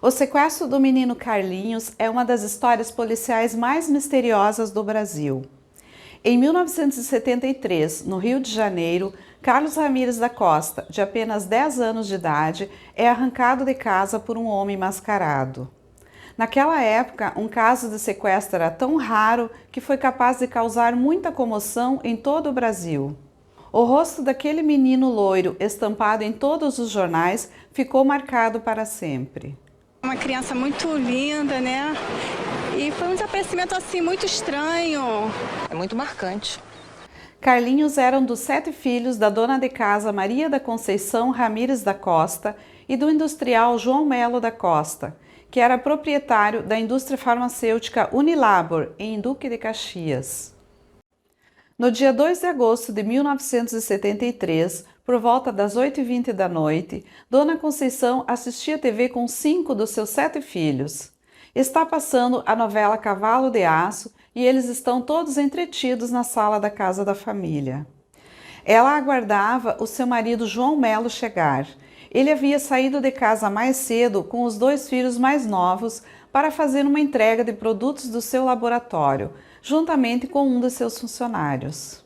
O sequestro do menino Carlinhos é uma das histórias policiais mais misteriosas do Brasil. Em 1973, no Rio de Janeiro, Carlos Ramires da Costa, de apenas 10 anos de idade, é arrancado de casa por um homem mascarado. Naquela época, um caso de sequestro era tão raro que foi capaz de causar muita comoção em todo o Brasil. O rosto daquele menino loiro, estampado em todos os jornais, ficou marcado para sempre. Uma criança muito linda, né? E foi um desaparecimento assim muito estranho. É muito marcante. Carlinhos era um dos 7 filhos da dona de casa Maria da Conceição Ramires da Costa e do industrial João Melo da Costa, que era proprietário da indústria farmacêutica Unilabor, em Duque de Caxias. No dia 2 de agosto de 1973, por volta das 8h20 da noite, Dona Conceição assistia TV com 5 dos seus 7 filhos. Está passando a novela Cavalo de Aço e eles estão todos entretidos na sala da casa da família. Ela aguardava o seu marido João Melo chegar. Ele havia saído de casa mais cedo com os 2 filhos mais novos para fazer uma entrega de produtos do seu laboratório, juntamente com um de seus funcionários.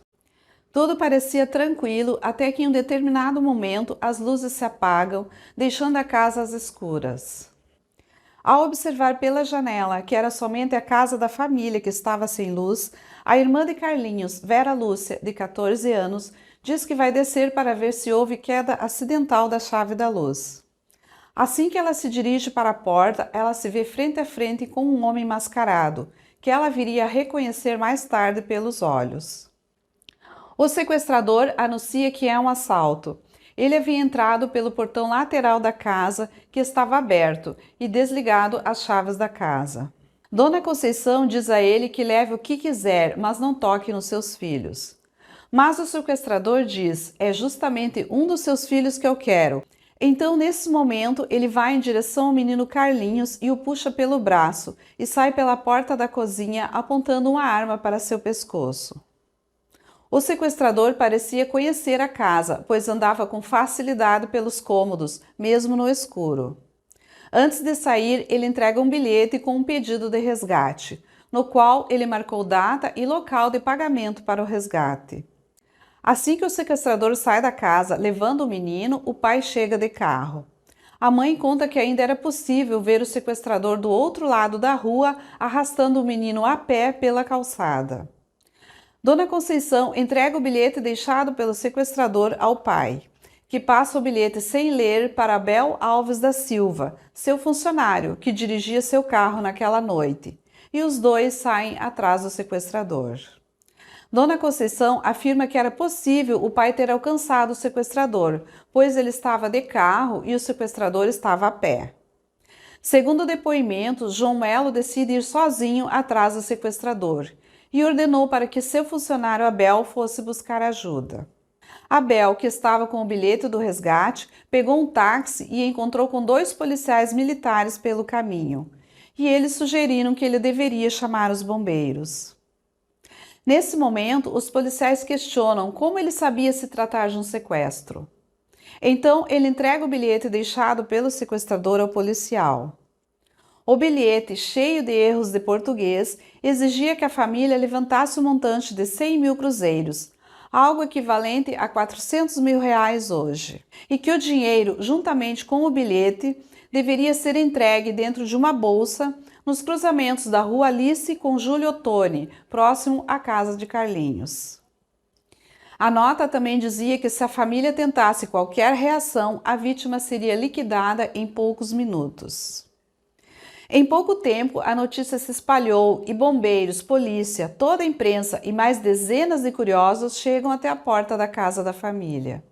Tudo parecia tranquilo até que em um determinado momento as luzes se apagam, deixando a casa às escuras. Ao observar pela janela que era somente a casa da família que estava sem luz, a irmã de Carlinhos, Vera Lúcia, de 14 anos, diz que vai descer para ver se houve queda acidental da chave da luz. Assim que ela se dirige para a porta, ela se vê frente a frente com um homem mascarado, que ela viria a reconhecer mais tarde pelos olhos. O sequestrador anuncia que é um assalto. Ele havia entrado pelo portão lateral da casa, que estava aberto, e desligado as chaves da casa. Dona Conceição diz a ele que leve o que quiser, mas não toque nos seus filhos. Mas o sequestrador diz: é justamente um dos seus filhos que eu quero. Então, nesse momento, ele vai em direção ao menino Carlinhos e o puxa pelo braço e sai pela porta da cozinha apontando uma arma para seu pescoço. O sequestrador parecia conhecer a casa, pois andava com facilidade pelos cômodos, mesmo no escuro. Antes de sair, ele entrega um bilhete com um pedido de resgate, no qual ele marcou data e local de pagamento para o resgate. Assim que o sequestrador sai da casa, levando o menino, o pai chega de carro. A mãe conta que ainda era possível ver o sequestrador do outro lado da rua, arrastando o menino a pé pela calçada. Dona Conceição entrega o bilhete deixado pelo sequestrador ao pai, que passa o bilhete sem ler para Abel Alves da Silva, seu funcionário, que dirigia seu carro naquela noite, e os dois saem atrás do sequestrador. Dona Conceição afirma que era possível o pai ter alcançado o sequestrador, pois ele estava de carro e o sequestrador estava a pé. Segundo depoimentos, João Melo decide ir sozinho atrás do sequestrador e ordenou para que seu funcionário Abel fosse buscar ajuda. Abel, que estava com o bilhete do resgate, pegou um táxi e encontrou com 2 policiais militares pelo caminho, e eles sugeriram que ele deveria chamar os bombeiros. Nesse momento, os policiais questionam como ele sabia se tratar de um sequestro. Então, ele entrega o bilhete deixado pelo sequestrador ao policial. O bilhete, cheio de erros de português, exigia que a família levantasse o montante de 100 mil cruzeiros, algo equivalente a 400 mil reais hoje, e que o dinheiro, juntamente com o bilhete, deveria ser entregue dentro de uma bolsa nos cruzamentos da Rua Alice com Júlio Ottoni, próximo à casa de Carlinhos. A nota também dizia que se a família tentasse qualquer reação, a vítima seria liquidada em poucos minutos. Em pouco tempo, a notícia se espalhou e bombeiros, polícia, toda a imprensa e mais dezenas de curiosos chegam até a porta da casa da família.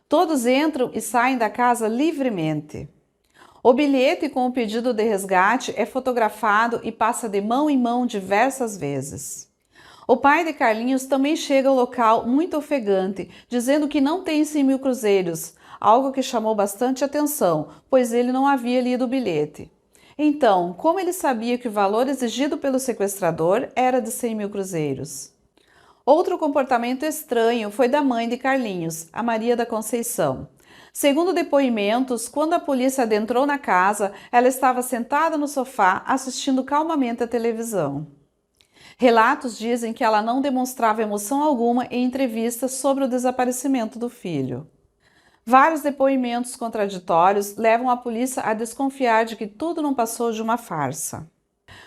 Todos entram e saem da casa livremente. O bilhete com o pedido de resgate é fotografado e passa de mão em mão diversas vezes. O pai de Carlinhos também chega ao local muito ofegante, dizendo que não tem 100 mil cruzeiros, algo que chamou bastante atenção, pois ele não havia lido o bilhete. Então, como ele sabia que o valor exigido pelo sequestrador era de 100 mil cruzeiros? Outro comportamento estranho foi da mãe de Carlinhos, a Maria da Conceição. Segundo depoimentos, quando a polícia adentrou na casa, ela estava sentada no sofá assistindo calmamente a televisão. Relatos dizem que ela não demonstrava emoção alguma em entrevistas sobre o desaparecimento do filho. Vários depoimentos contraditórios levam a polícia a desconfiar de que tudo não passou de uma farsa.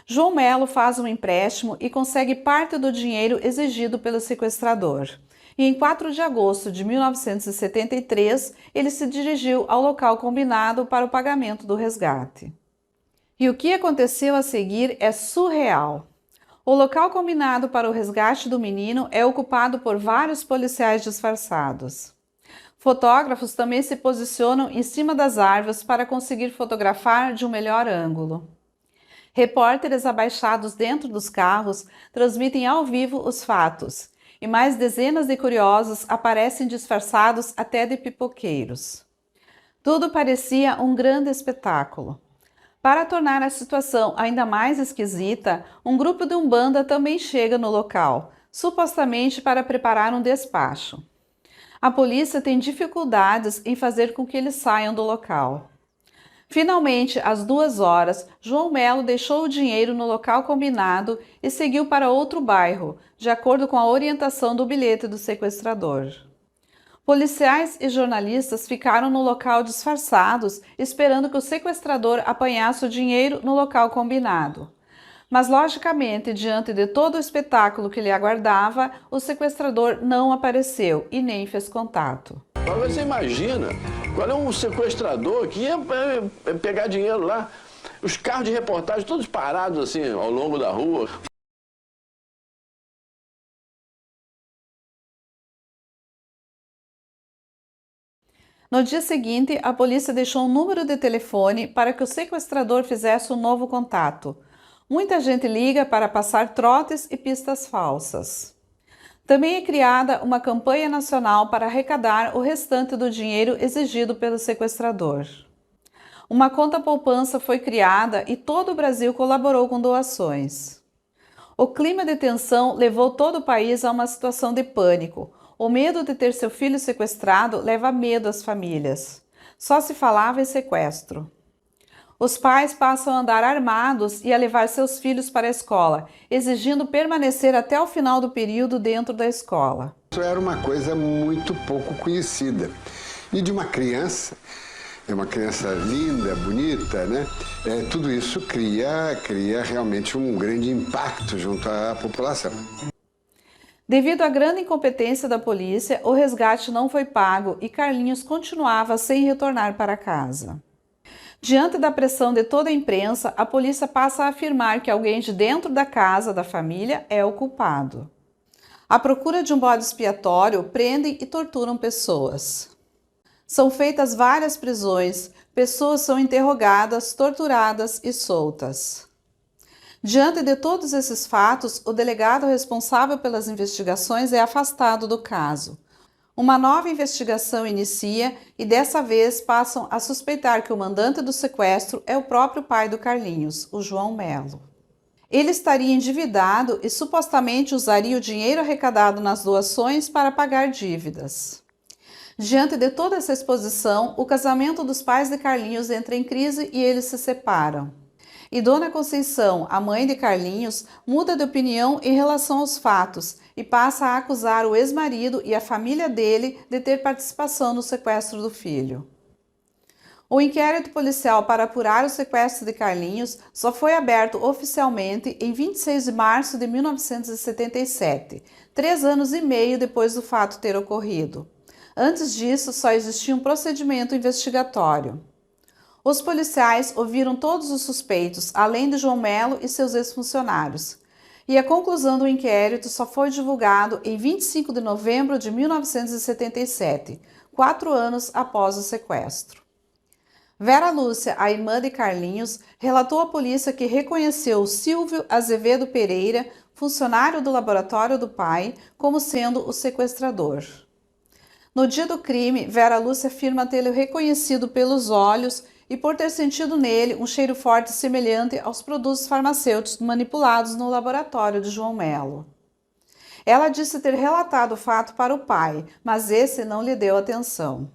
João Melo faz um empréstimo e consegue parte do dinheiro exigido pelo sequestrador. E em 4 de agosto de 1973, ele se dirigiu ao local combinado para o pagamento do resgate. E o que aconteceu a seguir é surreal. O local combinado para o resgate do menino é ocupado por vários policiais disfarçados. Fotógrafos também se posicionam em cima das árvores para conseguir fotografar de um melhor ângulo. Repórteres abaixados dentro dos carros transmitem ao vivo os fatos, e mais dezenas de curiosos aparecem disfarçados até de pipoqueiros. Tudo parecia um grande espetáculo. Para tornar a situação ainda mais esquisita, um grupo de umbanda também chega no local, supostamente para preparar um despacho. A polícia tem dificuldades em fazer com que eles saiam do local. Finalmente, às 2 horas, João Melo deixou o dinheiro no local combinado e seguiu para outro bairro, de acordo com a orientação do bilhete do sequestrador. Policiais e jornalistas ficaram no local disfarçados, esperando que o sequestrador apanhasse o dinheiro no local combinado. Mas, logicamente, diante de todo o espetáculo que lhe aguardava, o sequestrador não apareceu e nem fez contato. Agora você imagina, qual é um sequestrador que ia pegar dinheiro lá, os carros de reportagem todos parados assim ao longo da rua. No dia seguinte, a polícia deixou um número de telefone para que o sequestrador fizesse um novo contato. Muita gente liga para passar trotes e pistas falsas. Também é criada uma campanha nacional para arrecadar o restante do dinheiro exigido pelo sequestrador. Uma conta poupança foi criada e todo o Brasil colaborou com doações. O clima de tensão levou todo o país a uma situação de pânico. O medo de ter seu filho sequestrado leva medo às famílias. Só se falava em sequestro. Os pais passam a andar armados e a levar seus filhos para a escola, exigindo permanecer até o final do período dentro da escola. Isso era uma coisa muito pouco conhecida. E de uma criança, é uma criança linda, bonita, né? Tudo isso cria realmente um grande impacto junto à população. Devido à grande incompetência da polícia, o resgate não foi pago e Carlinhos continuava sem retornar para casa. Diante da pressão de toda a imprensa, a polícia passa a afirmar que alguém de dentro da casa da família é o culpado. À procura de um bode expiatório, prendem e torturam pessoas. São feitas várias prisões, pessoas são interrogadas, torturadas e soltas. Diante de todos esses fatos, o delegado responsável pelas investigações é afastado do caso. Uma nova investigação inicia e dessa vez passam a suspeitar que o mandante do sequestro é o próprio pai do Carlinhos, o João Melo. Ele estaria endividado e supostamente usaria o dinheiro arrecadado nas doações para pagar dívidas. Diante de toda essa exposição, o casamento dos pais de Carlinhos entra em crise e eles se separam. E Dona Conceição, a mãe de Carlinhos, muda de opinião em relação aos fatos e passa a acusar o ex-marido e a família dele de ter participação no sequestro do filho. O inquérito policial para apurar o sequestro de Carlinhos só foi aberto oficialmente em 26 de março de 1977, 3 anos e meio depois do fato ter ocorrido. Antes disso, só existia um procedimento investigatório. Os policiais ouviram todos os suspeitos, além de João Melo e seus ex-funcionários. E a conclusão do inquérito só foi divulgado em 25 de novembro de 1977, 4 anos após o sequestro. Vera Lúcia, a irmã de Carlinhos, relatou à polícia que reconheceu Silvio Azevedo Pereira, funcionário do laboratório do pai, como sendo o sequestrador. No dia do crime, Vera Lúcia afirma tê-lo reconhecido pelos olhos e por ter sentido nele um cheiro forte semelhante aos produtos farmacêuticos manipulados no laboratório de João Melo. Ela disse ter relatado o fato para o pai, mas esse não lhe deu atenção.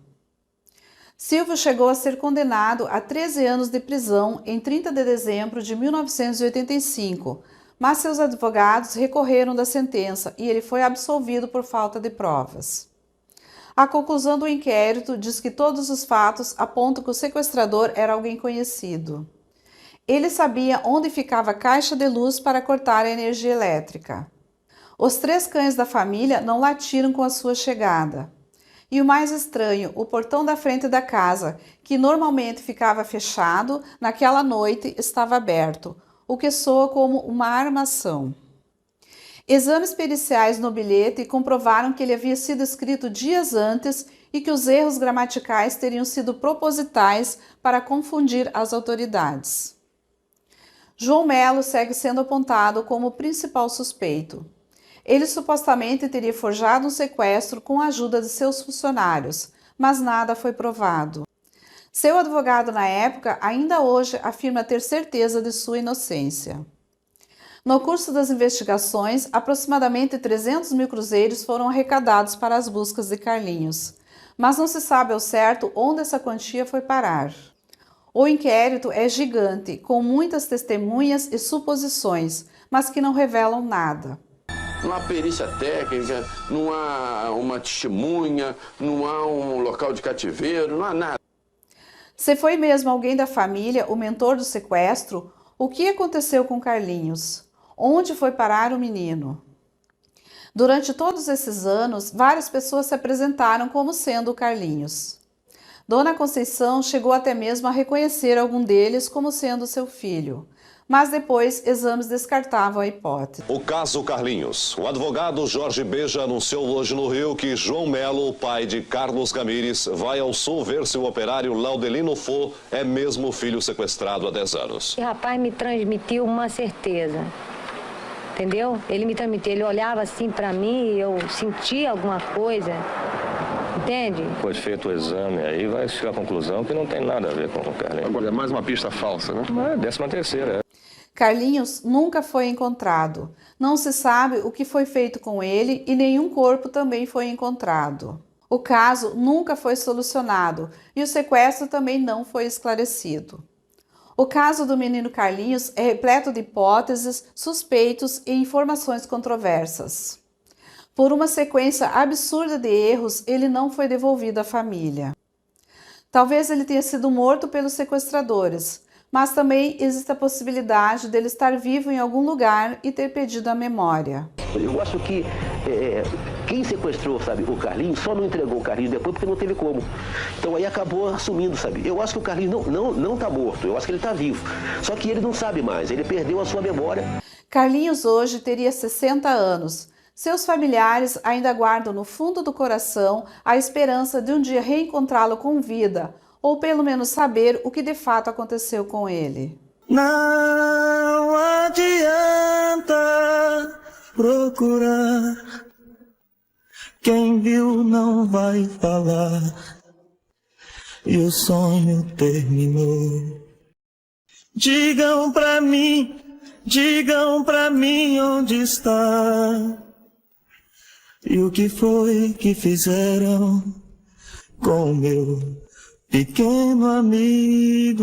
Silvio chegou a ser condenado a 13 anos de prisão em 30 de dezembro de 1985, mas seus advogados recorreram da sentença e ele foi absolvido por falta de provas. A conclusão do inquérito diz que todos os fatos apontam que o sequestrador era alguém conhecido. Ele sabia onde ficava a caixa de luz para cortar a energia elétrica. Os 3 cães da família não latiram com a sua chegada. E o mais estranho, o portão da frente da casa, que normalmente ficava fechado, naquela noite estava aberto, o que soa como uma armação. Exames periciais no bilhete comprovaram que ele havia sido escrito dias antes e que os erros gramaticais teriam sido propositais para confundir as autoridades. João Melo segue sendo apontado como o principal suspeito. Ele supostamente teria forjado um sequestro com a ajuda de seus funcionários, mas nada foi provado. Seu advogado na época ainda hoje afirma ter certeza de sua inocência. No curso das investigações, aproximadamente 300 mil cruzeiros foram arrecadados para as buscas de Carlinhos, mas não se sabe ao certo onde essa quantia foi parar. O inquérito é gigante, com muitas testemunhas e suposições, mas que não revelam nada. Não há perícia técnica, não há uma testemunha, não há um local de cativeiro, não há nada. Se foi mesmo alguém da família o mentor do sequestro, o que aconteceu com Carlinhos? Onde foi parar o menino? Durante todos esses anos, várias pessoas se apresentaram como sendo o Carlinhos. Dona Conceição chegou até mesmo a reconhecer algum deles como sendo seu filho. Mas depois exames descartavam a hipótese. O caso Carlinhos. O advogado Jorge Beja anunciou hoje no Rio que João Melo, o pai de Carlos Ramírez, vai ao sul ver se o operário Laudelino Fo é mesmo o filho sequestrado há 10 anos. O rapaz me transmitiu uma certeza, entendeu? Ele me transmitiu, ele olhava assim para mim e eu sentia alguma coisa, entende? Foi feito o exame, aí vai chegar à conclusão que não tem nada a ver com o Carlinhos. Agora, é mais uma pista falsa, né? Mas é 13ª, Carlinhos nunca foi encontrado. Não se sabe o que foi feito com ele e nenhum corpo também foi encontrado. O caso nunca foi solucionado e o sequestro também não foi esclarecido. O caso do menino Carlinhos é repleto de hipóteses, suspeitos e informações controversas. Por uma sequência absurda de erros, ele não foi devolvido à família. Talvez ele tenha sido morto pelos sequestradores, mas também existe a possibilidade dele estar vivo em algum lugar e ter perdido a memória. Eu acho que quem sequestrou, sabe, o Carlinhos, só não entregou o Carlinhos depois porque não teve como. Então aí acabou assumindo, sabe. Eu acho que o Carlinhos não tá morto, eu acho que ele tá vivo. Só que ele não sabe mais, ele perdeu a sua memória. Carlinhos hoje teria 60 anos. Seus familiares ainda guardam no fundo do coração a esperança de um dia reencontrá-lo com vida, ou pelo menos saber o que de fato aconteceu com ele. Não adianta procurar, quem viu não vai falar, e o sonho terminou. Digam pra mim onde está, e o que foi que fizeram com o meu pequeno amigo.